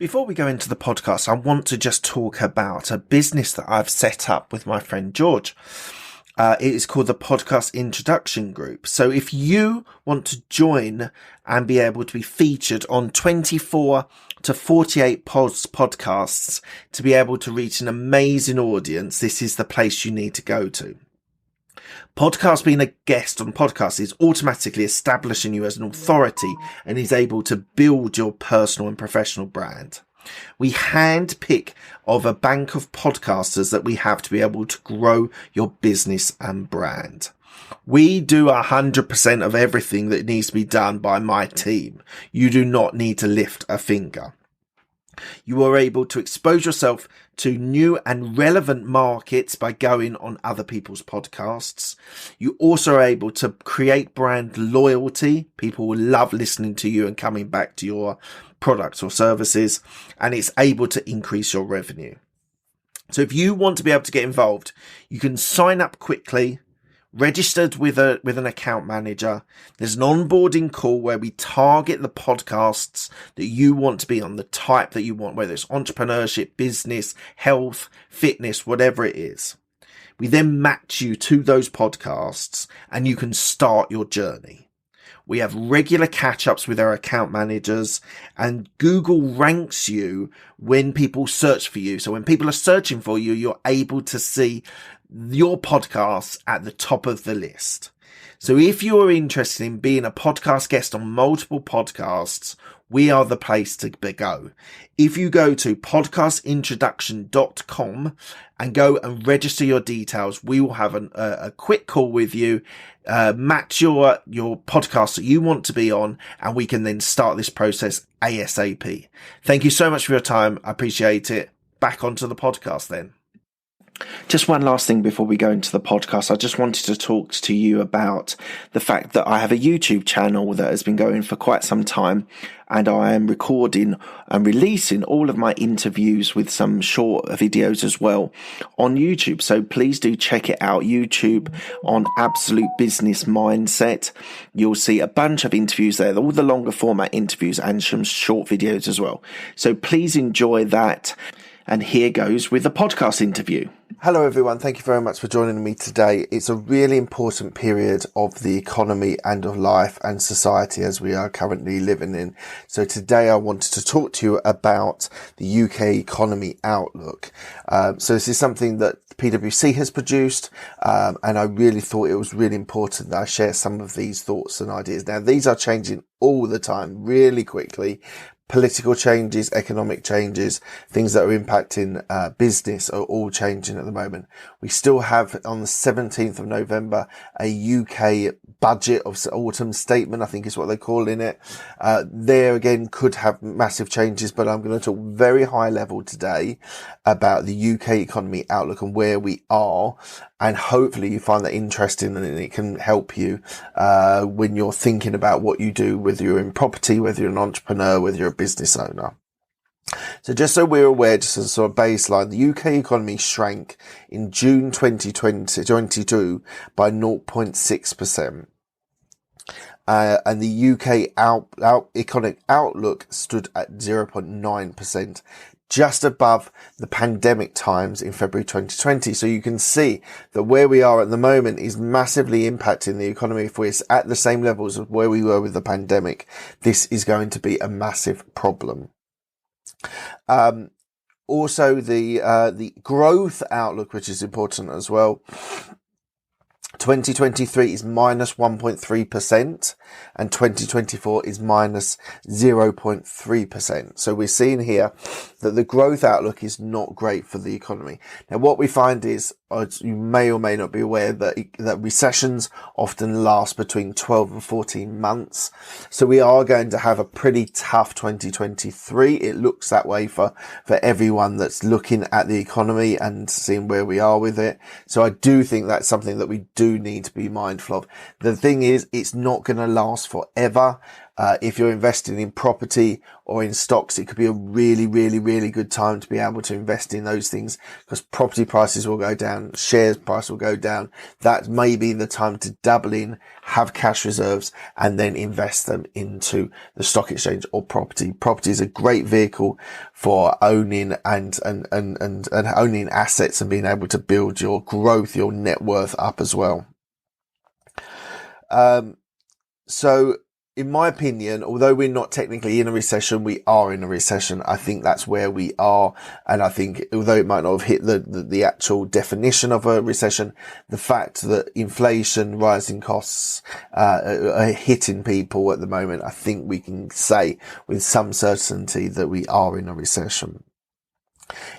Before we go into the podcast, I want to just talk about a business that I've set up with my friend George. It is called the Podcast Introduction Group. So if you want to join and be able to be featured on 24 to 48 podcasts to be able to reach an amazing audience, this is the place you need to go to. Podcast, being a guest on podcasts, is automatically establishing you as an authority and is able to build your personal and professional brand. We handpick of a bank of podcasters that we have to be able to grow your business and brand. We do 100% of everything that needs to be done by my team. You do not need to lift a finger. You are able to expose yourself to new and relevant markets by going on other people's podcasts. You also are able to create brand loyalty. People will love listening to you and coming back to your products or services, and it's able to increase your revenue. So if you want to be able to get involved, you can sign up quickly, registered with an account manager. There's an onboarding call where we target the podcasts that you want to be on, the type that you want, whether it's entrepreneurship, business, health, fitness, whatever it is. We then match you to those podcasts and you can start your journey. We have regular catch-ups with our account managers, and Google ranks you when people search for you. So when people are searching for you, you're able to see your podcasts at the top of the list. So if you are interested in being a podcast guest on multiple podcasts, we are the place to go. If you go to podcastintroduction.com and go and register your details, we will have a quick call with you, match your podcast that you want to be on, and we can then start this process ASAP. Thank you so much for your time. I appreciate it. Back onto the podcast then. Just one last thing before we go into the podcast. I just wanted to talk to you about the fact that I have a YouTube channel that has been going for quite some time, and I am recording and releasing all of my interviews with some short videos as well on YouTube. So please do check it out. YouTube on Absolute Business Mindset. You'll see a bunch of interviews there, all the longer format interviews and some short videos as well. So please enjoy that. And here goes with the podcast interview. Hello everyone, thank you very much for joining me today. It's a really important period of the economy and of life and society as we are currently living in. So today I wanted to talk to you about the UK economy outlook. So this is something that PwC has produced, and I really thought it was really important that I share some of these thoughts and ideas. Now these are changing all the time, really quickly. Political changes, economic changes, things that are impacting business are all changing at the moment. We still have on the 17th of November a UK budget of autumn statement, I think is what they're calling it. There again could have massive changes, but I'm going to talk very high level today about the UK economy outlook and where we are. And hopefully you find that interesting and it can help you when you're thinking about what you do, whether you're in property, whether you're an entrepreneur, whether you're a business owner. So just so we're aware, just as a sort of baseline, the UK economy shrank in June 2022 by 0.6%. And the UK economic outlook stood at 0.9%. Just above the pandemic times in February 2020. So you can see that where we are at the moment is massively impacting the economy. If we're at the same levels of where we were with the pandemic, this is going to be a massive problem. Also the growth outlook, which is important as well. 2023 is minus 1.3% and 2024 is minus 0.3%. So we're seeing here that the growth outlook is not great for the economy. Now what we find is, you may or may not be aware that recessions often last between 12 and 14 months. So we are going to have a pretty tough 2023. It looks that way for everyone that's looking at the economy and seeing where we are with it. So I do think that's something that we do need to be mindful of. The thing is, it's not going to last forever. If you're investing in property or in stocks, it could be a really, really, really good time to be able to invest in those things, because property prices will go down, shares price will go down. That may be the time to double in, have cash reserves, and then invest them into the stock exchange or property. Property is a great vehicle for owning and owning assets and being able to build your growth, your net worth up as well. So in my opinion, although we're not technically in a recession, we are in a recession. I think that's where we are. And I think although it might not have hit the actual definition of a recession, the fact that inflation, rising costs, are hitting people at the moment, I think we can say with some certainty that we are in a recession.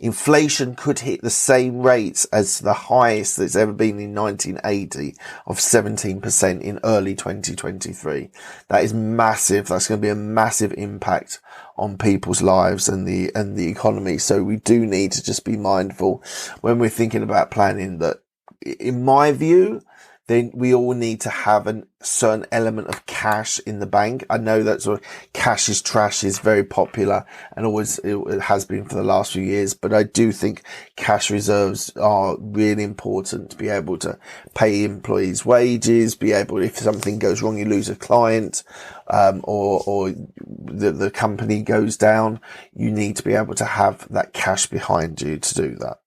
Inflation could hit the same rates as the highest that's ever been in 1980 of 17% in early 2023. That is massive. That's going to be a massive impact on people's lives and the economy. So we do need to just be mindful when we're thinking about planning that, in my view, then we all need to have a certain element of cash in the bank. I know that sort of cash is trash is very popular and always it has been for the last few years, but I do think cash reserves are really important to be able to pay employees' wages, be able, if something goes wrong, you lose a client, or the company goes down, you need to be able to have that cash behind you to do that.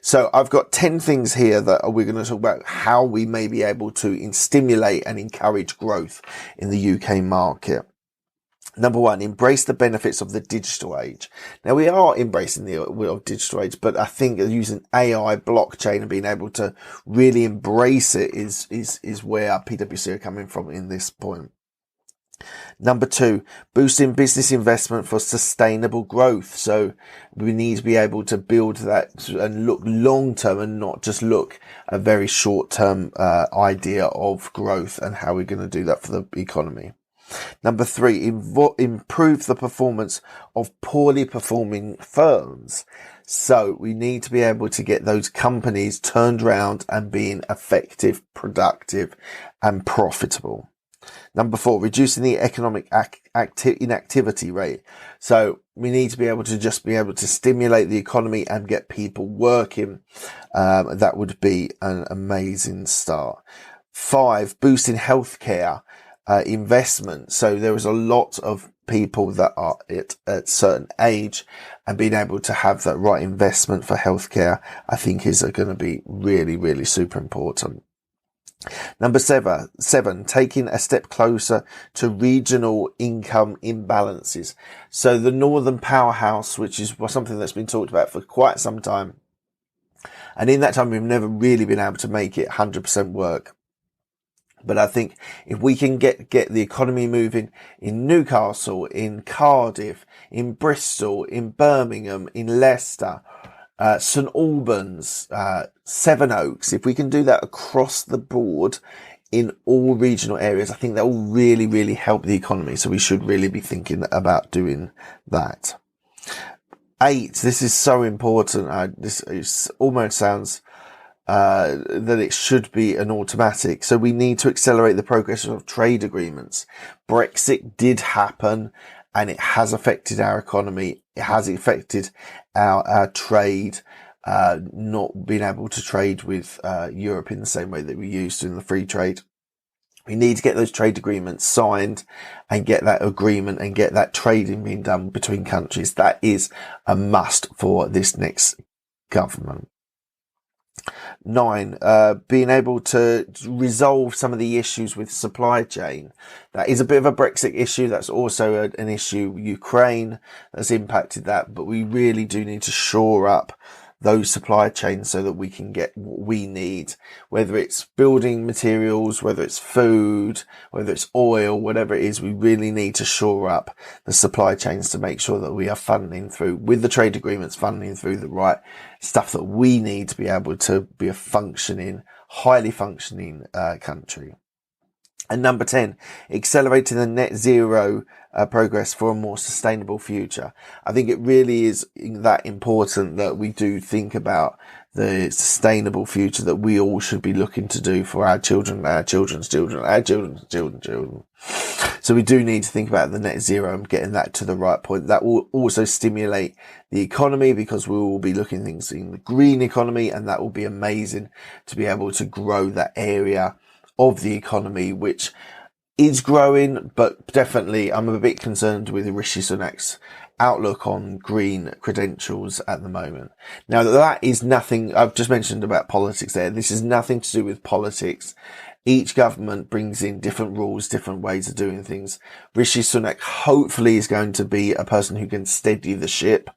So I've got 10 things here that we're going to talk about how we may be able to stimulate and encourage growth in the UK market. Number one, embrace the benefits of the digital age. Now, we are embracing the digital age, but I think using AI, blockchain, and being able to really embrace it is where PwC are coming from in this point. Number two, boosting business investment for sustainable growth. So we need to be able to build that and look long term and not just look a very short term idea of growth and how we're going to do that for the economy. Number three, improve the performance of poorly performing firms. So we need to be able to get those companies turned around and being effective, productive, and profitable. Number four, reducing the economic inactivity rate. So we need to be able to just be able to stimulate the economy and get people working. That would be an amazing start. Five, boosting healthcare investment. So there is a lot of people that are at certain age, and being able to have that right investment for healthcare, I think is going to be really, really super important. Number seven, taking a step closer to regional income imbalances. So the Northern Powerhouse, which is something that's been talked about for quite some time. And in that time, we've never really been able to make it 100% work. But I think if we can get the economy moving in Newcastle, in Cardiff, in Bristol, in Birmingham, in Leicester, St Albans, Sevenoaks, if we can do that across the board in all regional areas, I think that will really, really help the economy. So we should really be thinking about doing that. 8, this is so important. This almost sounds that it should be an automatic. So we need to accelerate the progress of trade agreements. Brexit did happen, and it has affected our economy. It has affected our trade, not being able to trade with Europe in the same way that we used to in the free trade. We need to get those trade agreements signed and get that agreement and get that trading being done between countries. That is a must for this next government. 9, being able to resolve some of the issues with supply chain. That is a bit of a Brexit issue. That's also an issue. Ukraine has impacted that, but we really do need to shore up those supply chains so that we can get what we need, whether it's building materials, whether it's food, whether it's oil, whatever it is. We really need to shore up the supply chains to make sure that we are funding through, with the trade agreements, funding through the right stuff that we need to be able to be a functioning, highly functioning country. And number 10, accelerating the net zero progress for a more sustainable future. I think it really is that important that we do think about the sustainable future that we all should be looking to do for our children, our children's children, our children's children. So we do need to think about the net zero and getting that to the right point. That will also stimulate the economy, because we will be looking at things in the green economy, and that will be amazing to be able to grow that area of the economy, which is growing, but definitely I'm a bit concerned with Rishi Sunak's outlook on green credentials at the moment. Now, that is nothing, I've just mentioned about politics there. This is nothing to do with politics. Each government brings in different rules, different ways of doing things. Rishi Sunak hopefully is going to be a person who can steady the ship,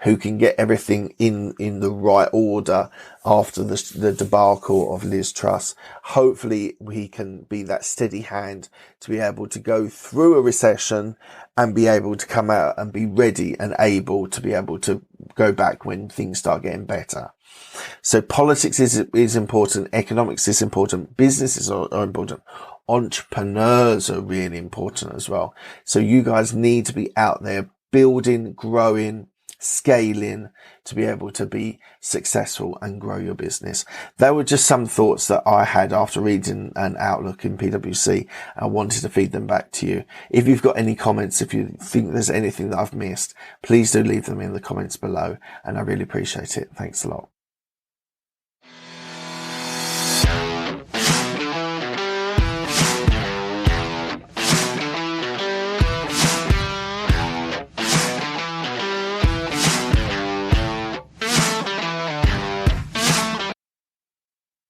who can get everything in the right order after the debacle of Liz Truss. Hopefully he can be that steady hand to be able to go through a recession and be able to come out and be ready and able to be able to go back when things start getting better. So politics is important. Economics is important. Businesses are important. Entrepreneurs are really important as well. So you guys need to be out there building, growing, scaling to be able to be successful and grow your business. There were just some thoughts that I had after reading an outlook in PwC. I wanted to feed them back to you. If you've got any comments, if you think there's anything that I've missed, please do leave them in the comments below, and I really appreciate it. Thanks a lot.